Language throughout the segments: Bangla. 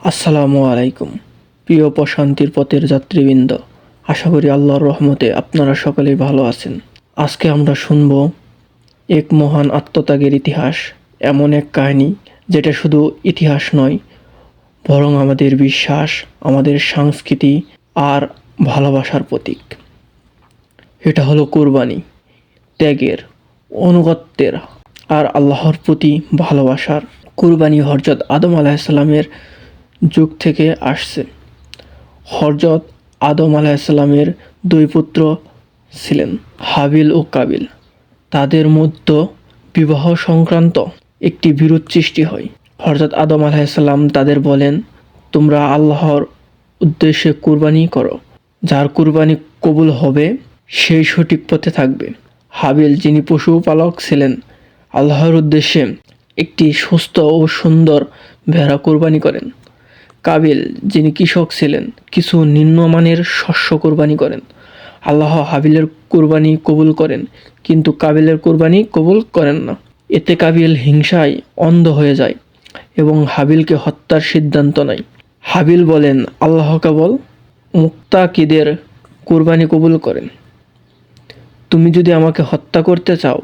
আসসালামু আলাইকুম। প্রিয় প্রশান্তির পথের যাত্রীবৃন্দ, আশা করি আল্লাহর রহমতে আপনারা সকলেই ভালো আছেন। আজকে আমরা শুনব এক মহান আত্মত্যাগের ইতিহাস, এমন এক কাহিনী যেটা শুধু ইতিহাস নয়, বরং আমাদের বিশ্বাস, আমাদের সংস্কৃতি আর ভালোবাসার প্রতীক। এটা হলো কুরবানি, ত্যাগের, অনুগত্যের আর আল্লাহর প্রতি ভালোবাসার। কুরবানি হযরত আদম আলাইহিসসালামের যুগ থেকে আসছে। হযরত আদম আলাইহিসসালামের দুই পুত্র ছিলেন, হাবিল ও কাবিল। তাদের মধ্যে বিবাহ সংক্রান্ত একটি বিরোধ সৃষ্টি হয়। হযরত আদম আলাইহিসসালাম তাদের বলেন, তোমরা আল্লাহর উদ্দেশ্যে কুরবানি করো, যার কুরবানি কবুল হবে সেই সঠিক পথে থাকবে। হাবিল, যিনি পশুপালক ছিলেন, আল্লাহর উদ্দেশ্যে একটি সুস্থ ও সুন্দর ভেড়া কুরবানি করেন। কাবিল, যিনি কৃষক ছিলেন, কিছু নিম্নমানের শস্য কুরবানি করেন। আল্লাহ হাবিলের কুরবানি কবুল করেন, কিন্তু কাবিলের কুরবানি কবুল করেন না। এতে কাবিল হিংসায় অন্ধ হয়ে যায় এবং হাবিলকে হত্যার সিদ্ধান্ত নেয়। হাবিল বলেন, আল্লাহ কেবল মুত্তাকিদের কুরবানি কবুল করেন। তুমি যদি আমাকে হত্যা করতে চাও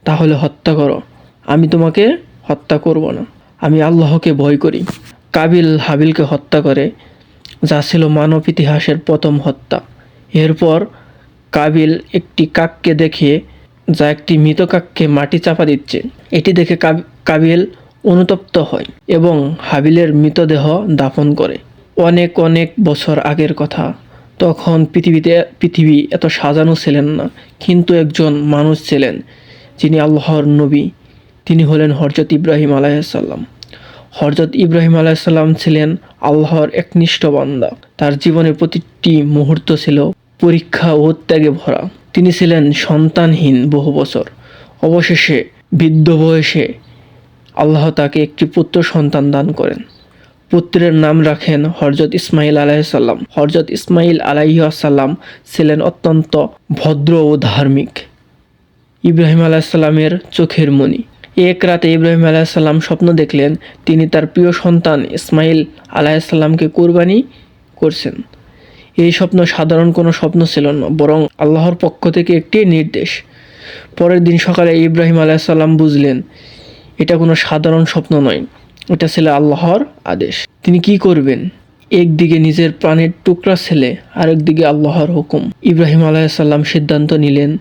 তাহলে হত্যা করো, আমি তোমাকে হত্যা করব না। আমি আল্লাহকে ভয় করি। কাবিল হাবিলকে হত্যা করে, যা ছিল মানব ইতিহাসের প্রথম হত্যা। এরপর কাবিল একটি কাককে দেখে, যা একটি মৃত কাককে মাটি চাপা দিচ্ছে। এটি দেখে কাবিল অনুতপ্ত হয় এবং হাবিলের মৃতদেহ দাফন করে। অনেক অনেক বছর আগের কথা। তখন পৃথিবী এত সাজানো ছিলেন না, কিন্তু একজন মানুষ ছিলেন যিনি আল্লাহর নবী। তিনি হলেন হযরত ইব্রাহিম আলাইহিসসালাম। হযরত ইব্রাহিম আলাইহিসসালাম ছিলেন আল্লাহর একনিষ্ঠ বান্দা। তার জীবনের প্রতিটি মুহূর্ত ছিল পরীক্ষা ও ত্যাগে ভরা। তিনি ছিলেন সন্তানহীন বহু বছর। অবশেষে বৃদ্ধ বয়সে আল্লাহ তাকে একটি পুত্র সন্তান দান করেন। পুত্রের নাম রাখেন হযরত ইসমাইল আলাইহিসসালাম। হযরত ইসমাইল আলাইহিসসালাম ছিলেন অত্যন্ত ভদ্র ও ধার্মিক, ইব্রাহিম আলাইহিসসালামের চোখের মণি। এক রাতে ইব্রাহিম আলাইহিসসালাম স্বপ্ন দেখলেন, তিনি তার প্রিয় সন্তান ইসমাইল আলাইহিসসালামকে কুরবানি করছেন। এই স্বপ্ন সাধারণ কোনো স্বপ্ন ছিল না, বরং আল্লাহর পক্ষ থেকে একটি নির্দেশ। পরের দিন সকালে ইব্রাহিম আলাইহিসসালাম বুঝলেন, এটা কোনো সাধারণ স্বপ্ন নয়, এটা ছিল আল্লাহর আদেশ। তিনি কি করবেন? একদিকে নিজের প্রাণের টুকরা ছেলে, আরেকদিকে আল্লাহর হুকুম। ইব্রাহিম আলাইহিসসালাম সিদ্ধান্ত নিলেন,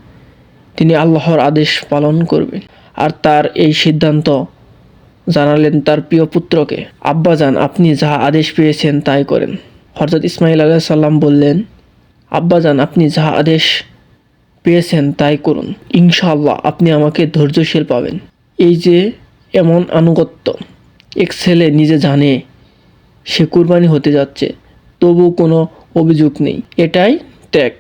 তিনি আল্লাহর আদেশ পালন করবেন। আর তার এই সিদ্ধান্ত জানালেন তার প্রিয় পুত্রকে। আব্বাজান, আপনি যা আদেশ পেয়েছেন তাই করেন। হযরত ইসমাইল আলাইহিসসালাম বললেন, আব্বাজান, আপনি যা আদেশ পেয়েছেন তাই করুন। ইনশাআল্লাহ আপনি আমাকে ধৈর্যশীল পাবেন। এই যে এমন আনুগত্য! এক ছেলে নিজে জানে সে কুরবানি হতে যাচ্ছে, তবু কোনো অভিযোগ নেই। এটাই ত্যাগ,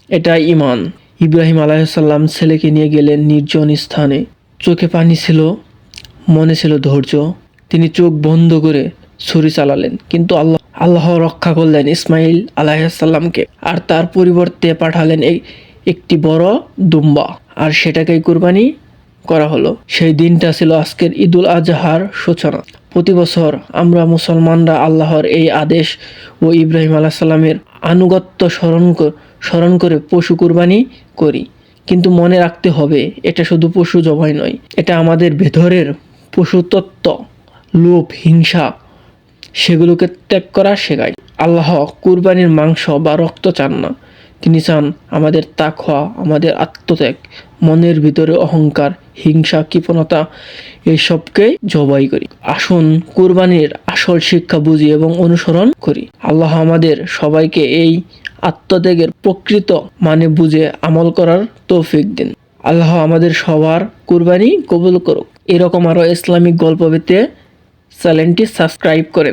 এটাই ঈমান। ইব্রাহিম আলাইহিসসালাম ছেলেকে নিয়ে গেলেন নির্জন স্থানে। চোখে পানি ছিল, মনে ছিল ধৈর্য। তিনি চোখ বন্ধ করে ছুরি চালালেন, কিন্তু আল্লাহ রক্ষা করলেন ইসমাইল আলাইহিসসালামকে। আর তার পরিবর্তে পাঠালেন একটি বড় দুম্বা, আর সেটাকেই কুরবানি করা হলো। সেই দিনটা ছিল আজকের ঈদুল আজহার সূচনা। প্রতি বছর আমরা মুসলমানরা আল্লাহর এই আদেশ ও ইব্রাহিম আলাইহিসসালামের আনুগত্য স্মরণ করে পশু কুরবানি করি। কিন্তু মনে রাখতে হবে, এটা শুধু পশু জবাই নয়, এটা আমাদের ভেতরের পশুতত্ত্ব, লোভ, হিংসা, সেগুলোকে ত্যাগ করা শেখায়। আল্লাহ কুরবানির মাংস বা রক্ত চান না, তিনি চান আমাদের তাকওয়া, আমাদের আত্মত্যাগ, মনের ভিতরে অহংকার, হিংসা, কৃপণতা, এইসবকে জবাই করি। আসুন কুরবানির আসল শিক্ষা বুঝি এবং অনুসরণ করি। আল্লাহ আমাদের সবাইকে এই আত্মত্যাগের প্রকৃত মানে বুঝে আমল করার তৌফিক দিন। আল্লাহ আমাদের সবার কুরবানি কবুল করুক। এরকম আরও ইসলামিক গল্প পেতে চ্যানেলটি সাবস্ক্রাইব করেন।